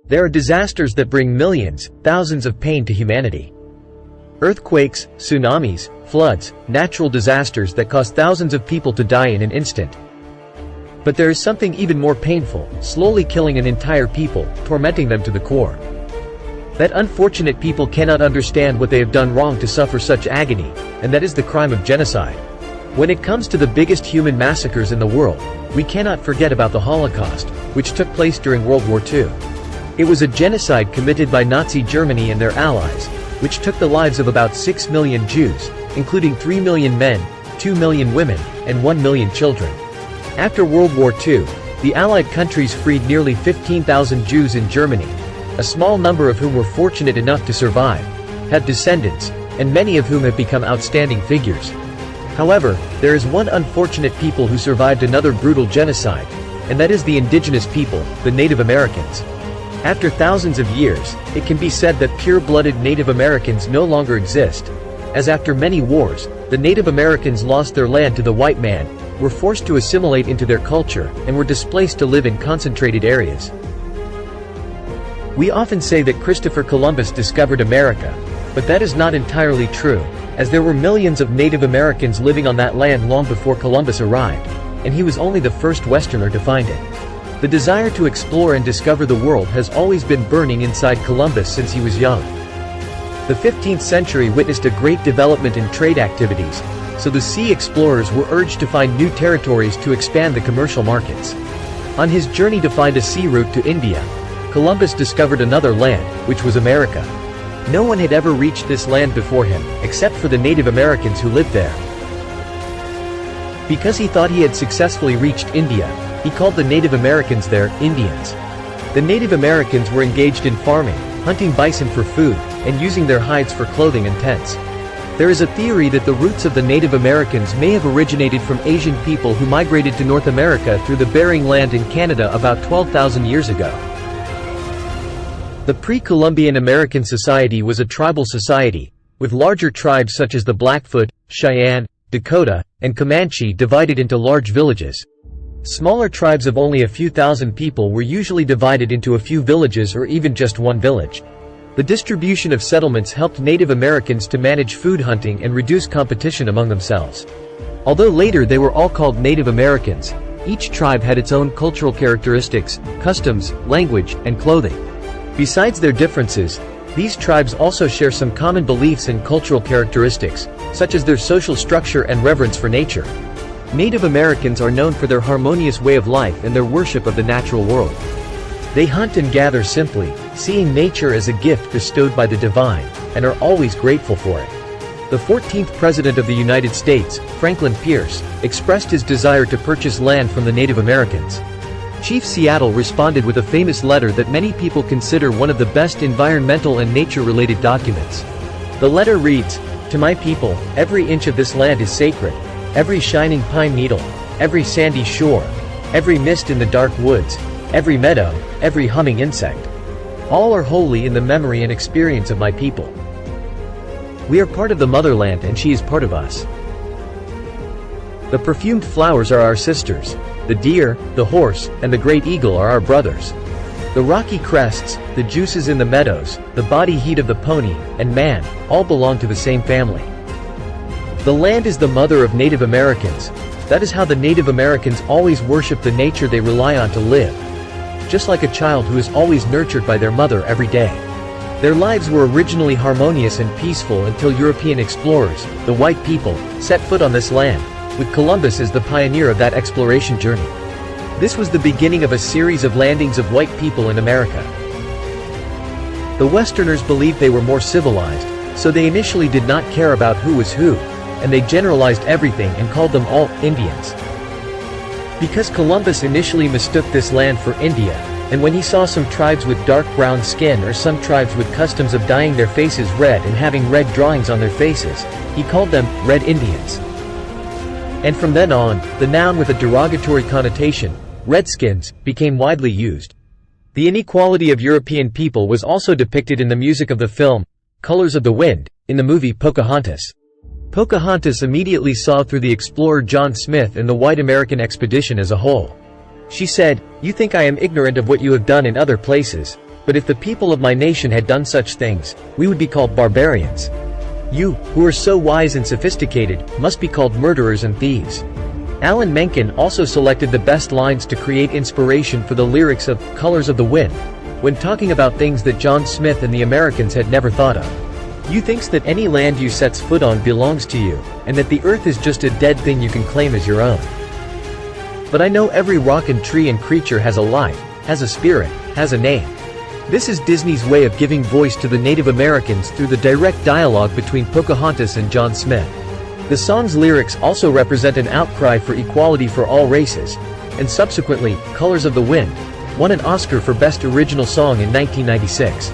There are disasters that bring millions, thousands of pain to humanity. Earthquakes, tsunamis, floods, natural disasters that cause thousands of people to die in an instant. But there is something even more painful, slowly killing an entire people, tormenting them to the core. That unfortunate people cannot understand what they have done wrong to suffer such agony, and that is the crime of genocide. When it comes to the biggest human massacres in the world, we cannot forget about the Holocaust, which took place during World War II. It was a genocide committed by Nazi Germany and their allies, which took the lives of about 6 million Jews, including 3 million men, 2 million women, and 1 million children. After World War II, the Allied countries freed nearly 15,000 Jews in Germany, a small number of whom were fortunate enough to survive, have descendants, and many of whom have become outstanding figures. However, there is one unfortunate people who survived another brutal genocide, and that is the indigenous people, the Native Americans. After thousands of years, it can be said that pure-blooded Native Americans no longer exist, as after many wars, the Native Americans lost their land to the white man, were forced to assimilate into their culture, and were displaced to live in concentrated areas. We often say that Christopher Columbus discovered America, but that is not entirely true, as there were millions of Native Americans living on that land long before Columbus arrived, and he was only the first Westerner to find it. The desire to explore and discover the world has always been burning inside Columbus since he was young. The 15th century witnessed a great development in trade activities, so the sea explorers were urged to find new territories to expand the commercial markets. On his journey to find a sea route to India, Columbus discovered another land, which was America. No one had ever reached this land before him, except for the Native Americans who lived there. Because he thought he had successfully reached India, he called the Native Americans there, Indians. The Native Americans were engaged in farming, hunting bison for food, and using their hides for clothing and tents. There is a theory that the roots of the Native Americans may have originated from Asian people who migrated to North America through the Bering Land in Canada about 12,000 years ago. The pre-Columbian American society was a tribal society, with larger tribes such as the Blackfoot, Cheyenne, Dakota, and Comanche divided into large villages. Smaller tribes of only a few thousand people were usually divided into a few villages or even just one village. The distribution of settlements helped Native Americans to manage food hunting and reduce competition among themselves. Although later they were all called Native Americans, each tribe had its own cultural characteristics, customs, language, and clothing. Besides their differences, these tribes also share some common beliefs and cultural characteristics, such as their social structure and reverence for nature. Native Americans are known for their harmonious way of life and their worship of the natural world. They hunt and gather simply, seeing nature as a gift bestowed by the divine, and are always grateful for it. The 14th President of the United States, Franklin Pierce, expressed his desire to purchase land from the Native Americans. Chief Seattle responded with a famous letter that many people consider one of the best environmental and nature-related documents. The letter reads, "To my people, every inch of this land is sacred. Every shining pine needle, every sandy shore, every mist in the dark woods, every meadow, every humming insect. All are holy in the memory and experience of my people. We are part of the motherland and she is part of us. The perfumed flowers are our sisters. The deer, the horse, and the great eagle are our brothers. The rocky crests, the juices in the meadows, the body heat of the pony, and man, all belong to the same family. The land is the mother of Native Americans. That is how the Native Americans always worship the nature they rely on to live. Just like a child who is always nurtured by their mother every day. Their lives were originally harmonious and peaceful until European explorers, the white people, set foot on this land, with Columbus as the pioneer of that exploration journey. This was the beginning of a series of landings of white people in America. The Westerners believed they were more civilized, so they initially did not care about who was who, and they generalized everything and called them all Indians. Because Columbus initially mistook this land for India, and when he saw some tribes with dark brown skin or some tribes with customs of dyeing their faces red and having red drawings on their faces, he called them Red Indians. And from then on, the noun with a derogatory connotation, Redskins, became widely used. The inequality of European people was also depicted in the music of the film, Colors of the Wind, in the movie Pocahontas. Pocahontas immediately saw through the explorer John Smith and the white American expedition as a whole. She said, "You think I am ignorant of what you have done in other places, But if the people of my nation had done such things, we would be called barbarians. You, who are so wise and sophisticated, must be called murderers and thieves." Alan Menken also selected the best lines to create inspiration for the lyrics of "Colors of the Wind," when talking about things that John Smith and the Americans had never thought of. "You thinks that any land you sets foot on belongs to you, and that the earth is just a dead thing you can claim as your own. But I know every rock and tree and creature has a life, has a spirit, has a name." This is Disney's way of giving voice to the Native Americans through the direct dialogue between Pocahontas and John Smith. The song's lyrics also represent an outcry for equality for all races, and subsequently, "Colors of the Wind" won an Oscar for Best Original Song in 1996.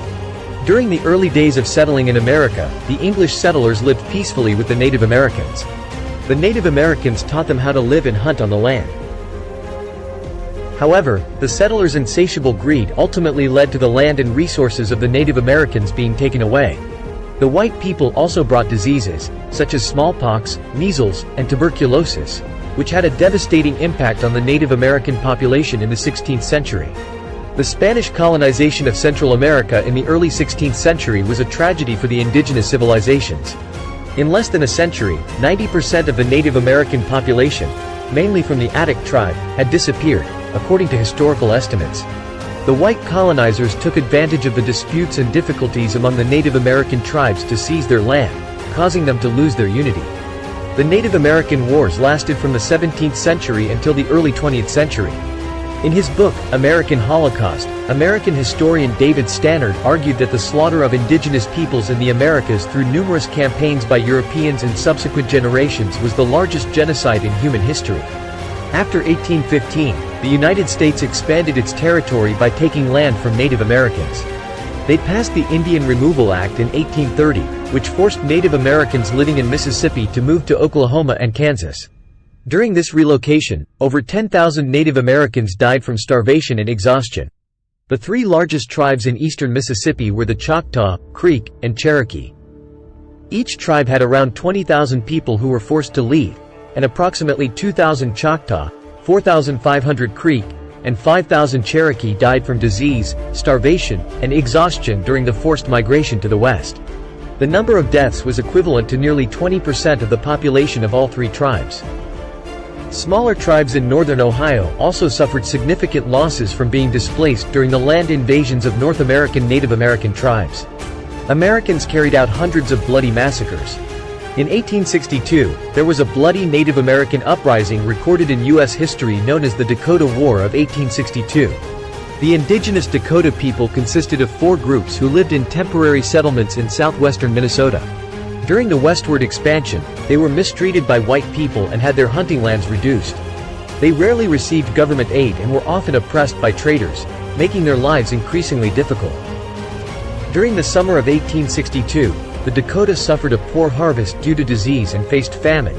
During the early days of settling in America, the English settlers lived peacefully with the Native Americans. The Native Americans taught them how to live and hunt on the land. However, the settlers' insatiable greed ultimately led to the land and resources of the Native Americans being taken away. The white people also brought diseases, such as smallpox, measles, and tuberculosis, which had a devastating impact on the Native American population in the 16th century. The Spanish colonization of Central America in the early 16th century was a tragedy for the indigenous civilizations. In less than a century, 90% of the Native American population, mainly from the Attic tribe, had disappeared, according to historical estimates. The white colonizers took advantage of the disputes and difficulties among the Native American tribes to seize their land, causing them to lose their unity. The Native American Wars lasted from the 17th century until the early 20th century. In his book, American Holocaust, American historian David Stannard argued that the slaughter of indigenous peoples in the Americas through numerous campaigns by Europeans in subsequent generations was the largest genocide in human history. After 1815, the United States expanded its territory by taking land from Native Americans. They passed the Indian Removal Act in 1830, which forced Native Americans living in Mississippi to move to Oklahoma and Kansas. During this relocation, over 10,000 Native Americans died from starvation and exhaustion. The three largest tribes in eastern Mississippi were the Choctaw, Creek, and Cherokee. Each tribe had around 20,000 people who were forced to leave, and approximately 2,000 Choctaw, 4,500 Creek, and 5,000 Cherokee died from disease, starvation, and exhaustion during the forced migration to the west. The number of deaths was equivalent to nearly 20% of the population of all three tribes. Smaller tribes in northern Ohio also suffered significant losses from being displaced during the land invasions of North American Native American tribes. Americans carried out hundreds of bloody massacres. In 1862, there was a bloody Native American uprising recorded in U.S. history known as the Dakota War of 1862. The indigenous Dakota people consisted of 4 groups who lived in temporary settlements in southwestern Minnesota. During the westward expansion, they were mistreated by white people and had their hunting lands reduced. They rarely received government aid and were often oppressed by traders, making their lives increasingly difficult. During the summer of 1862, the Dakota suffered a poor harvest due to disease and faced famine,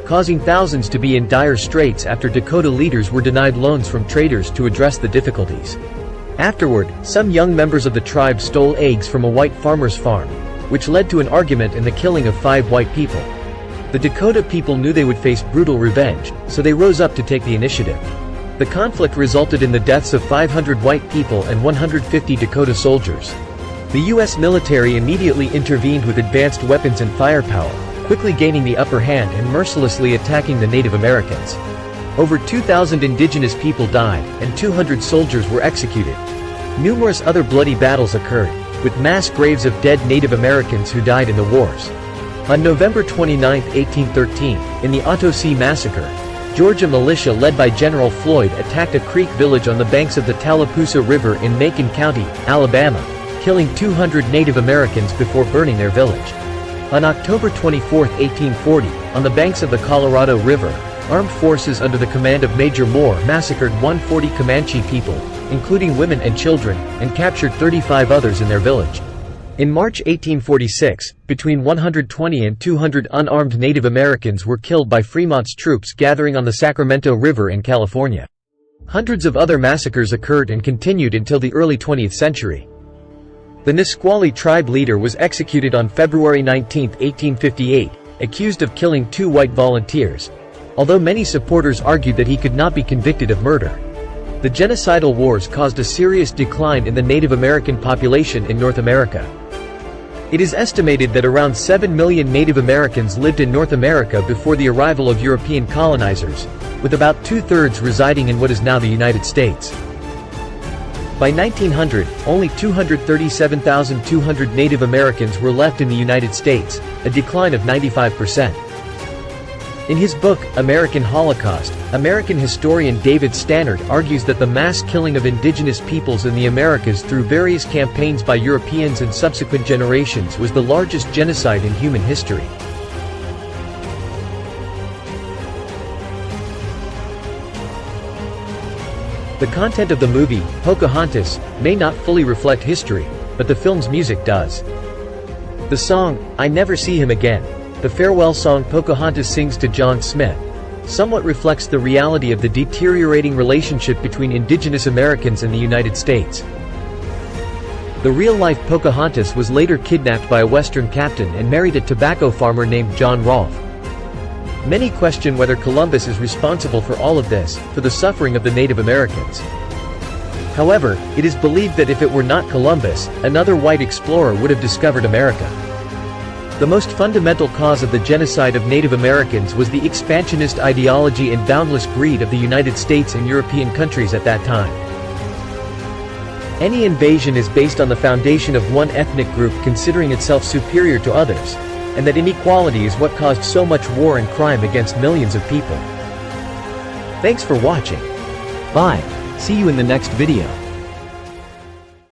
causing thousands to be in dire straits after Dakota leaders were denied loans from traders to address the difficulties. Afterward, some young members of the tribe stole eggs from a white farmer's farm, which led to an argument and the killing of 5 white people. The Dakota people knew they would face brutal revenge, so they rose up to take the initiative. The conflict resulted in the deaths of 500 white people and 150 Dakota soldiers. The U.S. military immediately intervened with advanced weapons and firepower, quickly gaining the upper hand and mercilessly attacking the Native Americans. Over 2,000 indigenous people died, and 200 soldiers were executed. Numerous other bloody battles occurred, with mass graves of dead Native Americans who died in the wars. On November 29, 1813, in the Ottosie Massacre, Georgia militia led by General Floyd attacked a Creek village on the banks of the Tallapoosa River in Macon County, Alabama, killing 200 Native Americans before burning their village. On October 24, 1840, on the banks of the Colorado River, armed forces under the command of Major Moore massacred 140 Comanche people, including women and children, and captured 35 others in their village. In March 1846, between 120 and 200 unarmed Native Americans were killed by Fremont's troops gathering on the Sacramento River in California. Hundreds of other massacres occurred and continued until the early 20th century. The Nisqually tribe leader was executed on February 19, 1858, accused of killing 2 white volunteers, although many supporters argued that he could not be convicted of murder. The genocidal wars caused a serious decline in the Native American population in North America. It is estimated that around 7 million Native Americans lived in North America before the arrival of European colonizers, with about two-thirds residing in what is now the United States. By 1900, only 237,200 Native Americans were left in the United States, a decline of 95%. In his book, American Holocaust, American historian David Stannard argues that the mass killing of indigenous peoples in the Americas through various campaigns by Europeans and subsequent generations was the largest genocide in human history. The content of the movie, Pocahontas, may not fully reflect history, but the film's music does. The song, I Never See Him Again, the farewell song Pocahontas sings to John Smith, somewhat reflects the reality of the deteriorating relationship between indigenous Americans and the United States. The real-life Pocahontas was later kidnapped by a Western captain and married a tobacco farmer named John Rolfe. Many question whether Columbus is responsible for all of this, for the suffering of the Native Americans. However, it is believed that if it were not Columbus, another white explorer would have discovered America. The most fundamental cause of the genocide of Native Americans was the expansionist ideology and boundless greed of the United States and European countries at that time. Any invasion is based on the foundation of one ethnic group considering itself superior to others, and that inequality is what caused so much war and crime against millions of people. Thanks for watching. Bye. See you in the next video.